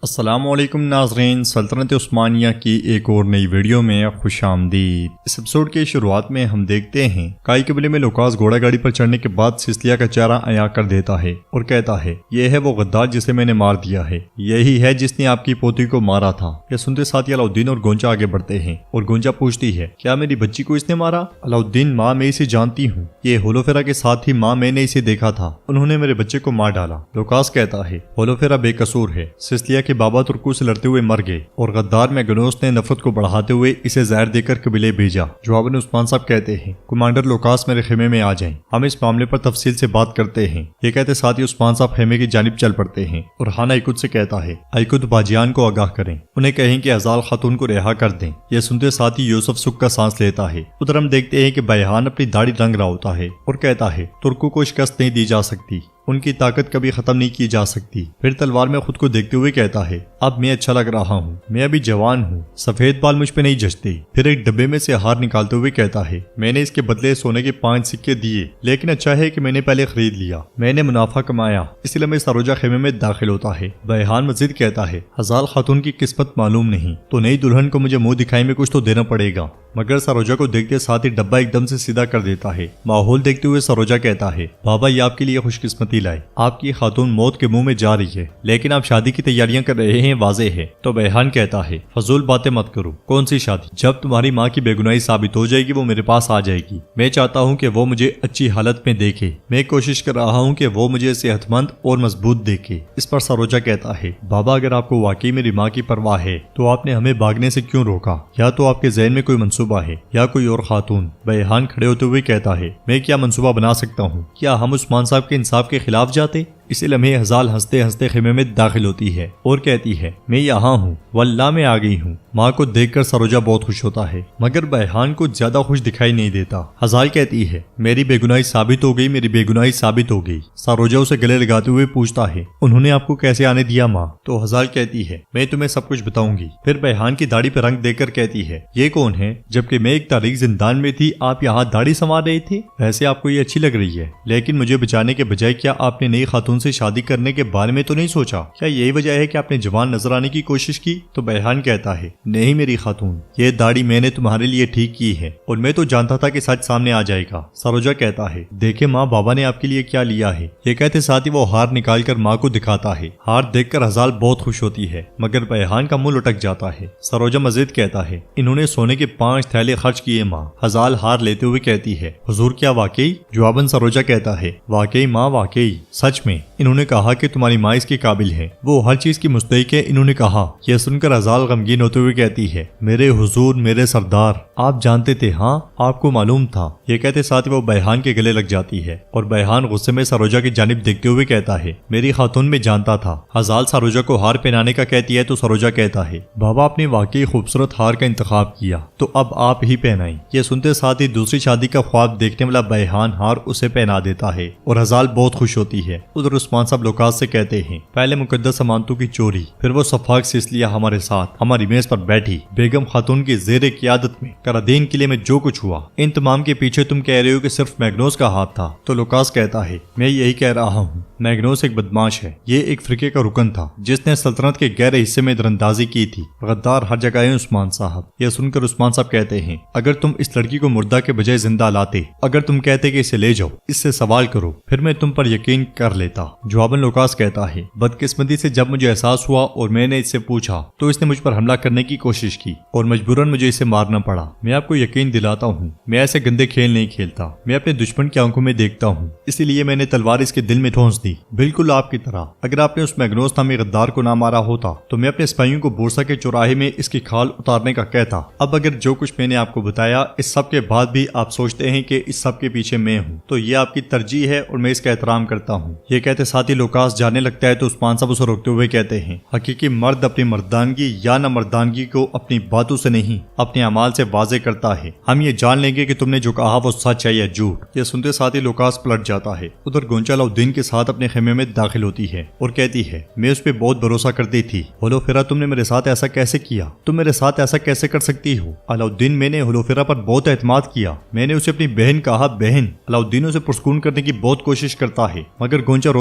السلام علیکم ناظرین، سلطنت عثمانیہ کی ایک اور نئی ویڈیو میں خوش آمدید۔ اس ایپیسوڈ کی شروعات میں ہم دیکھتے ہیں کائی قبیلے میں لوکاس گھوڑا گاڑی پر چڑھنے کے بعد سسلیہ کا چہرہ عیاں کر دیتا ہے اور کہتا ہے، یہ ہے وہ غدار جسے میں نے مار دیا ہے، یہی ہے جس نے آپ کی پوتی کو مارا تھا۔ یہ سنتے ساتھ ہی علاؤالدین اور گونجا آگے بڑھتے ہیں اور گونجا پوچھتی ہے، کیا میری بچی کو اس نے مارا؟ علاؤالدین، ماں میں اسے جانتی ہوں، یہ ہولوفیرا کے ساتھ ہی ماں میں نے اسے دیکھا تھا، انہوں نے میرے بچے کو مار ڈالا۔ لوکاس کہتا ہے، ہولوفیرا بے قصور ہے، سسلیہ کے بابا ترکو سے لڑتے ہوئے مر گئے اور غدار میگنوس نے نفرت کو بڑھاتے ہوئے اسے زہر دے کر قبیلے بھیجا۔ جواباً عثمان صاحب کہتے ہیں، کمانڈر لوکاس میرے خیمے میں آ جائیں، ہم اس معاملے پر تفصیل سے بات کرتے ہیں۔ یہ کہتے ساتھ ہی عثمان صاحب خیمے کی جانب چل پڑتے ہیں اور ہانا ایکد سے کہتا ہے، ایکد باجیان کو آگاہ کریں، انہیں کہیں کہ ازال خاتون کو رہا کر دیں۔ یہ سنتے ساتھ ہی یوسف سکھ کا سانس لیتا ہے۔ ادھر ہم دیکھتے ہیں کہ بیہان اپنی داڑھی رنگ رہا ہوتا ہے اور کہتا ہے، ترکوں کو شکست نہیں دی جا سکتی، ان کی طاقت کبھی ختم نہیں کی جا سکتی۔ پھر تلوار میں خود کو دیکھتے ہوئے کہتا ہے، اب میں اچھا لگ رہا ہوں، میں ابھی جوان ہوں، سفید بال مجھ پہ نہیں جچتے۔ پھر ایک ڈبے میں سے ہار نکالتے ہوئے کہتا ہے، میں نے اس کے بدلے سونے کے 5 سکے دیے، لیکن اچھا ہے کہ میں نے پہلے خرید لیا، میں نے منافع کمایا، اس لیے میں سروجا خیمے میں داخل ہوتا ہے۔ بیہان مزید کہتا ہے، ہزال خاتون کی قسمت معلوم نہیں، تو نئی دلہن کو مجھے منہ دکھائی میں کچھ تو دینا پڑے گا۔ مگر سروجا کو دیکھتے ساتھ ہی ڈبہ ایک دم سے سیدھا کر دیتا ہے۔ ماحول دیکھتے ہوئے سروجا کہتا ہے، بابا یہ آپ کے لیے خوش قسمتی لائے، آپ کی خاتون موت کے منہ میں جا رہی ہے، لیکن آپ شادی کی تیاریاں کر رہے ہیں، واضح ہے۔ تو بیہان کہتا ہے، فضول باتیں مت کرو، کون سی شادی؟ جب تمہاری ماں کی بے گناہی ثابت ہو جائے گی وہ میرے پاس آ جائے گی، میں چاہتا ہوں کہ وہ مجھے اچھی حالت میں دیکھے، میں کوشش کر رہا ہوں کہ وہ مجھے صحت مند اور مضبوط دیکھے۔ اس پر سروجا کہتا ہے، بابا اگر آپ کو واقعی میری ماں کی پرواہ ہے تو آپ نے ہمیں بھاگنے سے کیوں روکا؟ یا تو آپ کے ذہن میں کوئی منصوبہ ہے یا کوئی اور خاتون۔ بیہان کھڑے ہوتے ہوئے کہتا ہے، میں کیا منصوبہ بنا سکتا ہوں؟ کیا ہم عثمان صاحب کے انصاف کے خلاف جاتے؟ اسی لمحے ہزال ہنستے ہنستے خیمے میں داخل ہوتی ہے اور کہتی ہے، میں یہاں ہوں، واللہ میں آ گئی ہوں۔ ماں کو دیکھ کر سروجا بہت خوش ہوتا ہے، مگر بیہان کو زیادہ خوش دکھائی نہیں دیتا۔ ہزال کہتی ہے، میری بے گناہی ثابت ہو گئی، میری بے گناہی ثابت ہو گئی۔ سروجا اسے گلے لگاتے ہوئے پوچھتا ہے، انہوں نے آپ کو کیسے آنے دیا ماں؟ تو ہزال کہتی ہے، میں تمہیں سب کچھ بتاؤں گی۔ پھر بیہان کی داڑھی پہ رنگ دے کر کہتی ہے، یہ کون ہے؟ جبکہ میں ایک تاریخ زندان میں تھی، آپ یہاں داڑھی سنوار رہے تھے؟ ویسے آپ کو یہ اچھی لگ رہی ہے، لیکن مجھے بچانے کے بجائے کیا آپ نے نئی خاتون سے شادی کرنے کے بارے میں تو نہیں سوچا؟ کیا یہی وجہ ہے کہ آپ نے جوان نظر آنے کی کوشش کی؟ تو بیہان کہتا ہے، نہیں میری خاتون، یہ داڑھی میں نے تمہارے لیے ٹھیک کی ہے اور میں تو جانتا تھا کہ سچ سامنے آ جائے گا۔ سروجا کہتا ہے، دیکھیں ماں، بابا نے آپ کے لیے کیا لیا ہے۔ یہ کہتے ساتھ ہی وہ ہار نکال کر ماں کو دکھاتا ہے۔ ہار دیکھ کر ہزال بہت خوش ہوتی ہے، مگر بیہان کا منہ لٹک جاتا ہے۔ سروجا مزید کہتا ہے، انہوں نے سونے کے 5 تھیلے خرچ کیے ماں۔ ہزال ہار لیتے ہوئے کہتی ہے، حضور کیا واقعی؟ جواباً سروجا کہتا ہے، واقعی ماں، واقعی، سچ میں انہوں نے کہا کہ تمہاری ماں اس کے قابل ہے، وہ ہر چیز کی مستحق ہے، انہوں نے کہا۔ یہ سن کر ہزال غمگین ہوتے ہوئے کہتی ہے، میرے حضور، میرے سردار، آپ جانتے تھے؟ ہاں، آپ کو معلوم تھا۔ یہ کہتے ساتھ ہی وہ بیہان کے گلے لگ جاتی ہے اور بیہان غصے میں سروجا کی جانب دیکھتے ہوئے کہتا ہے، میری خاتون میں جانتا تھا۔ ہزال سروجا کو ہار پہنانے کا کہتی ہے تو سروجا کہتا ہے، بابا آپ نے واقعی خوبصورت ہار کا انتخاب کیا، تو اب آپ ہی پہنائیں۔ یہ سنتے ساتھ ہی دوسری شادی کا خواب دیکھنے والا بیہان ہار اسے پہنا دیتا ہے اور ہزال بہت خوش ہوتی ہے۔ ادھر عثمان صاحب لوکاس سے کہتے ہیں، پہلے مقدس امانتوں کی چوری، پھر وہ صفاق سسلیہ ہمارے ساتھ ہماری میز پر بیٹھی، بیگم خاتون کی زیر قیادت میں کرادین قلعے میں جو کچھ ہوا، ان تمام کے پیچھے تم کہہ رہے ہو کہ صرف میگنوس کا ہاتھ تھا؟ تو لوکاس کہتا ہے، میں یہی کہہ رہا ہوں، میگنوس ایک بدماش ہے، یہ ایک فرقے کا رکن تھا جس نے سلطنت کے گہرے حصے میں دراندازی کی تھی، غدار ہر جگہ ہے عثمان صاحب۔ یہ سن کر عثمان صاحب کہتے ہیں، اگر تم اس لڑکی کو مردہ کے بجائے زندہ لاتے، اگر تم کہتے کہ اسے لے جاؤ، اس سے سوال کرو، پھر میں تم پر یقین کر لیتا۔ جواباً لوکاس کہتا ہے، بدقسمتی سے جب مجھے احساس ہوا اور میں نے اس سے پوچھا تو اس نے مجھ پر حملہ کرنے کی کوشش کی اور مجبوراً مجھے اسے مارنا پڑا۔ میں آپ کو یقین دلاتا ہوں، میں ایسے گندے کھیل نہیں کھیلتا، میں اپنے دشمن کی آنکھوں میں دیکھتا ہوں، اسی لیے میں نے تلوار اس کے دل میں ٹھونس دی، بالکل آپ کی طرح۔ اگر آپ نے اس میگنوس نامی غدار کو نہ مارا ہوتا تو میں اپنے سپاہیوں کو بورسا کے چوراہے میں اس کی کھال اتارنے کا کہتا۔ اب اگر جو کچھ میں نے آپ کو بتایا، اس سب کے بعد بھی آپ سوچتے ہیں کہ اس سب کے پیچھے میں ہوں، تو یہ آپ کی ترجیح ہے اور میں اس کا احترام کرتا ہوں۔ یہ کہتے ساتھ ہی لوکاس جانے لگتا ہے تو عثمان صاحب اسے روکتے ہوئے کہتے ہیں، حقیقی مرد اپنی مردانگی یا نہ مردانگی کو اپنی باتوں سے نہیں اپنے اعمال سے واضح کرتا ہے، ہم یہ جان لیں گے کہ تم نے جو کہا وہ سچ ہے یا جھوٹ۔ یہ سنتے ساتھ ہی لوکاس پلٹ جاتا ہے۔ ادھر گونچا علاؤالدین کے ساتھ اپنے خیمے میں داخل ہوتی ہے اور کہتی ہے، میں اس پہ بہت بھروسہ کرتی تھی، ہولوفیرا تم نے میرے ساتھ ایسا کیسے کیا؟ تم میرے ساتھ ایسا کیسے کر سکتی ہو؟ علاؤالدین، میں نے ہولوفیرا پر بہت اعتماد کیا، میں نے اسے اپنی بہن کہا، بہن۔ علاؤالدین اسے پرسکون کرنے کی بہت کوشش کرتا ہے، مگر گونچا